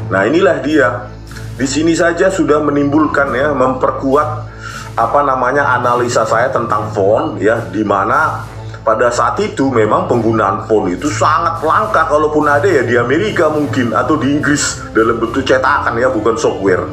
Nah, inilah dia. Di sini saja sudah menimbulkan ya, memperkuat analisa saya tentang font ya, di mana pada saat itu memang penggunaan font itu sangat langka, kalaupun ada ya di Amerika mungkin, atau di Inggris dalam bentuk cetakan ya, bukan software.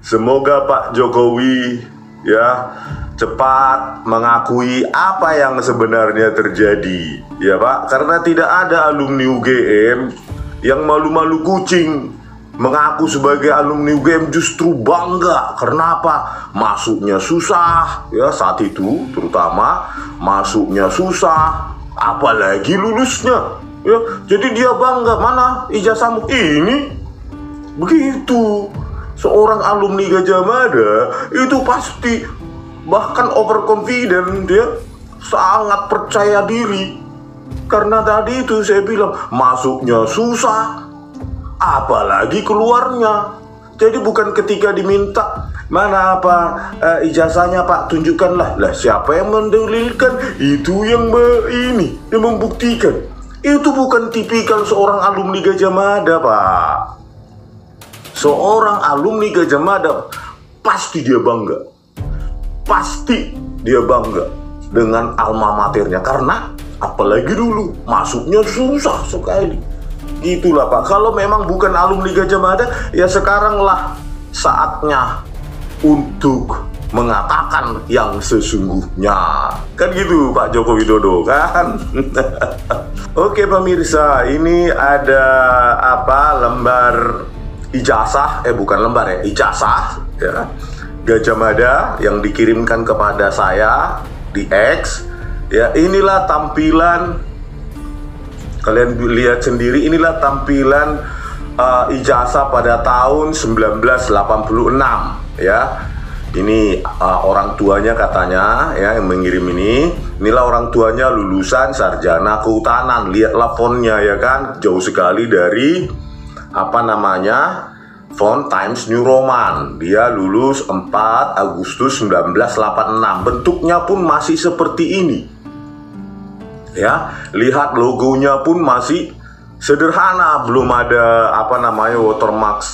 Semoga Pak Jokowi ya cepat mengakui apa yang sebenarnya terjadi ya Pak, karena tidak ada alumni UGM yang malu-malu kucing mengaku sebagai alumni UGM, justru bangga. Karena apa? Masuknya susah ya, saat itu terutama masuknya susah, apalagi lulusnya ya. Jadi dia bangga, mana ijazahmu ini, begitu. Seorang alumni Gajah Mada itu pasti bahkan overconfident, dia sangat percaya diri. Karena tadi itu saya bilang masuknya susah, apalagi keluarnya. Jadi bukan ketika diminta, mana ijazahnya Pak, tunjukkanlah. Lah siapa yang mendalilkan? Itu yang yang membuktikan. Itu bukan tipikal seorang alumni Gajah Mada Pak. Seorang alumni Gajah Mada pasti dia bangga. Pasti dia bangga dengan alma maternya, karena apalagi dulu masuknya susah sekali. Gitulah Pak. Kalau memang bukan alumni Gajah Mada, ya sekaranglah saatnya untuk mengatakan yang sesungguhnya. Kan gitu Pak Joko Widodo kan. Oke pemirsa, ini ada lembar ijazah, bukan lembar ya, ijazah ya, Gajah Mada yang dikirimkan kepada saya di X ya. Inilah tampilan, kalian lihat sendiri, inilah tampilan ijazah pada tahun 1986 ya. Ini orang tuanya katanya ya, yang mengirim ini. Inilah orang tuanya lulusan sarjana kehutanan. Lihatlah fontnya ya kan, jauh sekali dari font Times New Roman. Dia lulus 4 Agustus 1986. Bentuknya pun masih seperti ini ya. Lihat logonya pun masih sederhana, belum ada watermark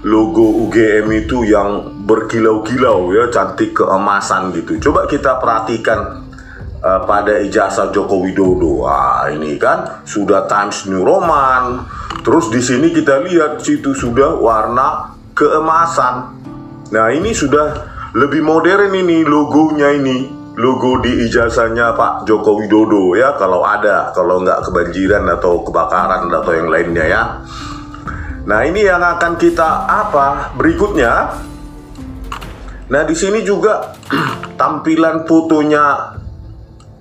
logo UGM itu yang berkilau-kilau ya, cantik keemasan gitu. Coba kita perhatikan pada ijazah Joko Widodo. Wah, ini kan sudah Times New Roman. Terus di sini kita lihat situ sudah warna keemasan. Nah, ini sudah lebih modern ini logonya, ini logo di ijazahnya Pak Joko Widodo ya, kalau ada, kalau nggak kebanjiran atau kebakaran atau yang lainnya ya. Nah, ini yang akan kita berikutnya. Nah, di sini juga tampilan fotonya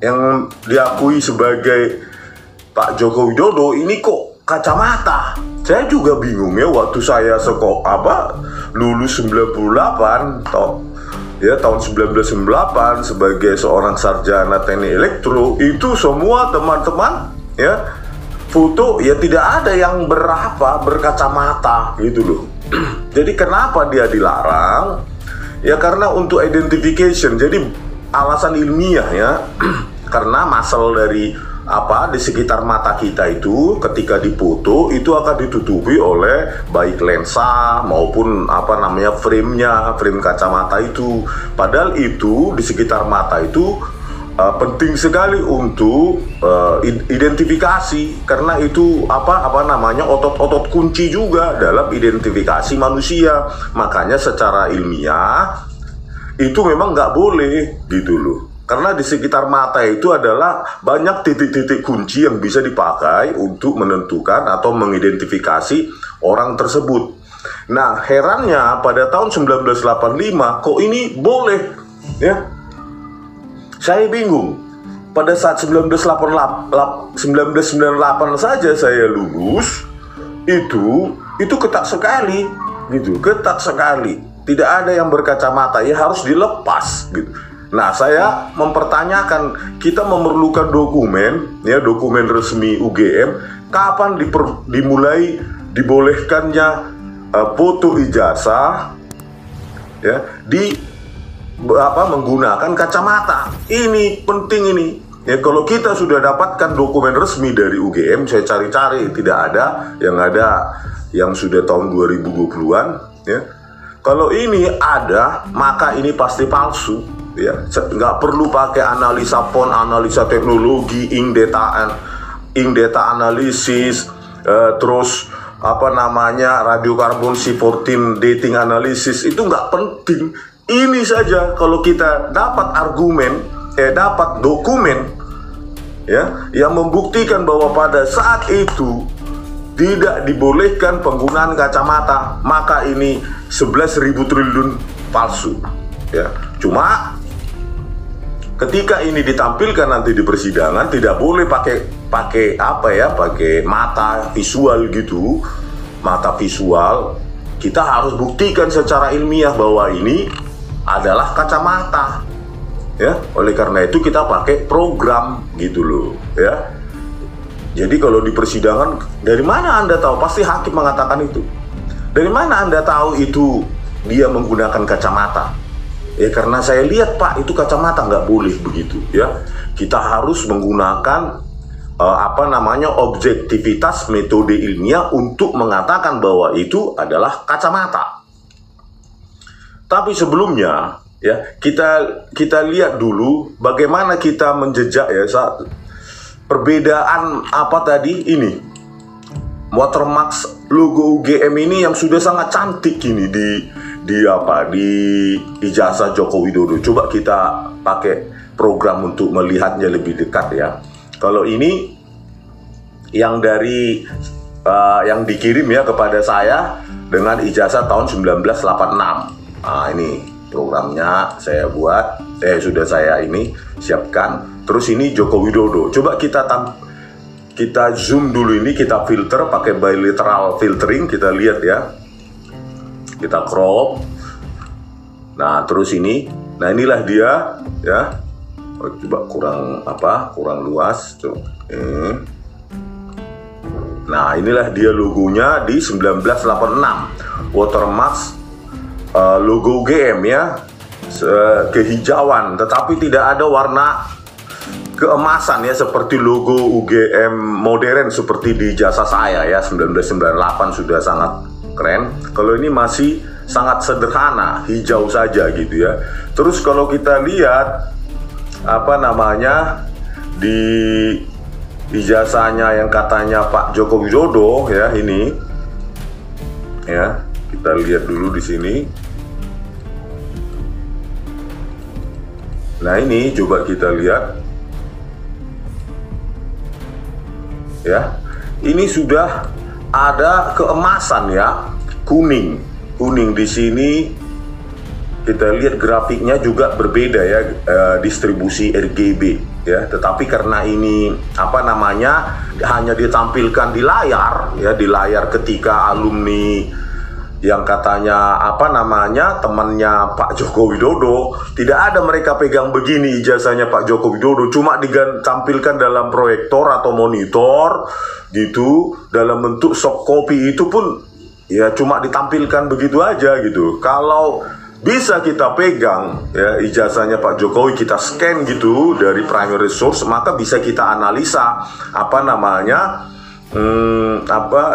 yang diakui sebagai Pak Joko Widodo ini kok kacamata. Saya juga bingung ya, waktu saya lulus 98 tahun 1998 sebagai seorang sarjana teknik elektro, itu semua teman-teman ya foto ya tidak ada yang berkacamata gitu loh. Jadi kenapa dia dilarang? Ya karena untuk identification. Jadi alasan ilmiah ya. Karena muscle dari di sekitar mata kita itu ketika dipoto itu akan ditutupi oleh baik lensa maupun frame kacamata itu. Padahal itu di sekitar mata itu penting sekali untuk identifikasi, karena itu otot-otot kunci juga dalam identifikasi manusia. Makanya secara ilmiah itu memang nggak boleh gitu loh. Karena di sekitar mata itu adalah banyak titik-titik kunci yang bisa dipakai untuk menentukan atau mengidentifikasi orang tersebut. Nah, herannya pada tahun 1985 kok ini boleh ya? Saya bingung. Pada saat 1998 saja saya lulus, itu ketat sekali gitu, ketat sekali. Tidak ada yang berkacamata, ya harus dilepas gitu. Nah, saya mempertanyakan, kita memerlukan dokumen resmi UGM, kapan dimulai dibolehkannya foto ijazah ya menggunakan kacamata. Ini penting ini. Ya, kalau kita sudah dapatkan dokumen resmi dari UGM, saya cari-cari tidak ada, yang sudah tahun 2020-an ya. Kalau ini ada, maka ini pasti palsu ya. Nggak perlu pakai analisa font, analisa teknologi, ink data analisis, terus apa namanya radiokarbon C14 dating analysis, itu nggak penting. Ini saja kalau kita dapat argumen, dapat dokumen ya yang membuktikan bahwa pada saat itu tidak dibolehkan penggunaan kacamata, maka ini 11.000 triliun palsu ya. Cuma ketika ini ditampilkan nanti di persidangan, tidak boleh pakai mata visual gitu, mata visual. Kita harus buktikan secara ilmiah bahwa ini adalah kacamata ya. Oleh karena itu kita pakai program gitu loh ya. Jadi kalau di persidangan, dari mana Anda tahu? Pasti hakim mengatakan itu. Dari mana Anda tahu itu dia menggunakan kacamata? Ya karena saya lihat Pak, itu kacamata, nggak boleh begitu ya. Kita harus menggunakan objektivitas metode ilmiah untuk mengatakan bahwa itu adalah kacamata. Tapi sebelumnya ya kita lihat dulu bagaimana kita menjejak ya perbedaan ini watermark logo UGM ini yang sudah sangat cantik ini di ijazah Joko Widodo. Coba kita pakai program untuk melihatnya lebih dekat ya. Kalau ini yang yang dikirim ya kepada saya dengan ijazah tahun 1986. Nah, ini programnya saya buat, sudah saya siapkan. Terus ini Joko Widodo. Coba kita zoom dulu ini, kita filter pakai bilateral filtering, kita lihat ya. Kita crop. Nah, terus ini. Nah, inilah dia ya. Coba kurang luas tuh. Nah, inilah dia logonya di 1986. Watermark logo UGM ya, kehijauan, tetapi tidak ada warna keemasan ya seperti logo UGM modern seperti di jasa saya ya 1998 sudah sangat keren. Kalau ini masih sangat sederhana, hijau saja gitu ya. Terus kalau kita lihat di ijazahnya yang katanya Pak Joko Widodo ya, ini ya, kita lihat dulu di sini. Nah, ini coba kita lihat ya. Ini sudah ada keemasan ya, kuning di sini. Kita lihat grafiknya juga berbeda ya, distribusi RGB ya. Tetapi karena ini hanya ditampilkan di layar ya, di layar ketika alumni yang katanya temannya Pak Joko Widodo, tidak ada mereka pegang begini ijazahnya Pak Joko Widodo, cuma ditampilkan dalam proyektor atau monitor gitu, dalam bentuk soft copy, itu pun ya cuma ditampilkan begitu aja gitu. Kalau bisa kita pegang ya ijazahnya Pak Jokowi, kita scan gitu dari primary source, maka bisa kita analisa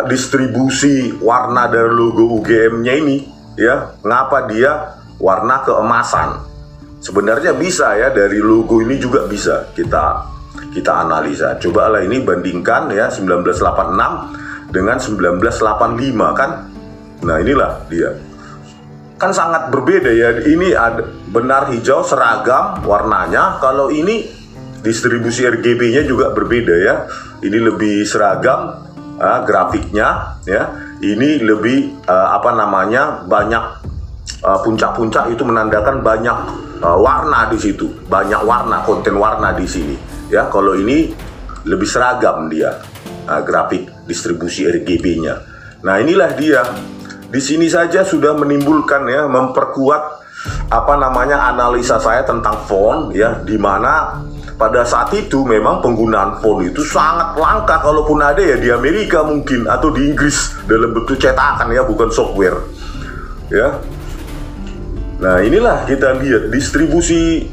distribusi warna dari logo UGM-nya ini ya, mengapa dia warna keemasan. Sebenarnya bisa ya, dari logo ini juga bisa kita analisa. Coba lah ini bandingkan ya 1986 dengan 1985 kan. Nah, inilah dia. Kan sangat berbeda ya. Ini ada benar hijau seragam warnanya. Kalau ini distribusi RGB-nya juga berbeda ya. Ini lebih seragam grafiknya ya. Ini lebih banyak puncak-puncak, itu menandakan banyak warna di situ, banyak warna, konten warna di sini ya. Kalau ini lebih seragam dia grafik distribusi RGB-nya. Nah, inilah dia. Di sini saja sudah menimbulkan ya, memperkuat analisa saya tentang font ya, di mana pada saat itu memang penggunaan font itu sangat langka, kalaupun ada ya di Amerika mungkin, atau di Inggris dalam bentuk cetakan ya, bukan software ya. Nah, inilah kita lihat distribusi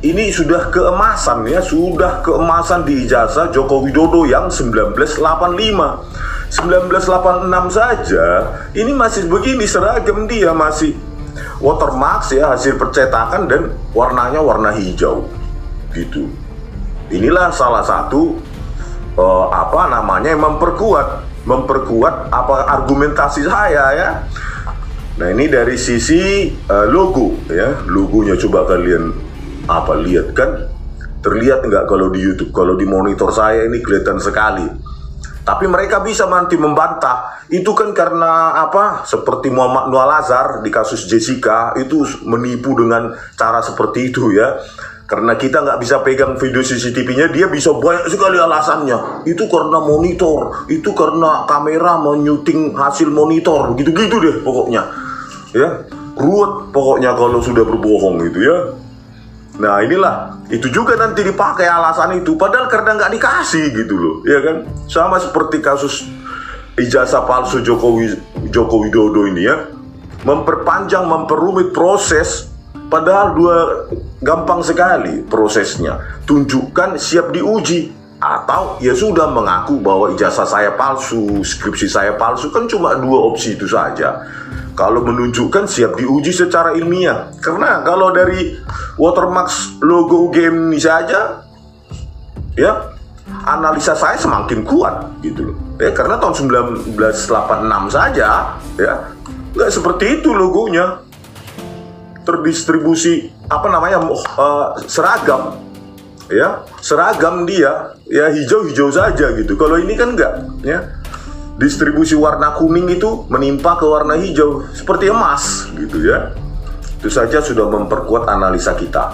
ini sudah keemasan ya, sudah keemasan di ijazah Joko Widodo yang 1985. 1986 saja ini masih begini seragam dia, masih watermark ya, hasil percetakan dan warnanya warna hijau gitu. Inilah salah satu yang memperkuat apa argumentasi saya ya. Nah, ini dari sisi logo ya, logonya coba kalian lihat kan, terlihat nggak kalau di YouTube? Kalau di monitor saya ini kelihatan sekali. Tapi mereka bisa nanti membantah itu kan karena seperti Muhammad Nur Al-Azhar di kasus Jessica itu menipu dengan cara seperti itu ya. Karena kita nggak bisa pegang video CCTV-nya, dia bisa banyak sekali alasannya. Itu karena monitor, itu karena kamera menyuting hasil monitor, gitu-gitu deh pokoknya. Ya, ruwet pokoknya kalau sudah berbohong gitu ya. Nah, inilah, itu juga nanti dipakai alasan itu, padahal karena nggak dikasih gitu loh, ya kan? Sama seperti kasus ijazah palsu Joko Widodo ini ya, memperpanjang, memperumit proses. Padahal gampang sekali prosesnya. Tunjukkan siap diuji, atau ya sudah mengaku bahwa ijazah saya palsu, skripsi saya palsu, kan cuma 2 opsi itu saja. Kalau menunjukkan siap diuji secara ilmiah. Karena kalau dari watermark logo game ini saja ya, analisa saya semakin kuat gitu loh. Ya, karena tahun 1986 saja ya nggak seperti itu logonya. Terdistribusi seragam ya, seragam dia ya hijau-hijau saja gitu. Kalau ini kan enggak ya, distribusi warna kuning itu menimpa ke warna hijau seperti emas gitu ya. Itu saja sudah memperkuat analisa kita.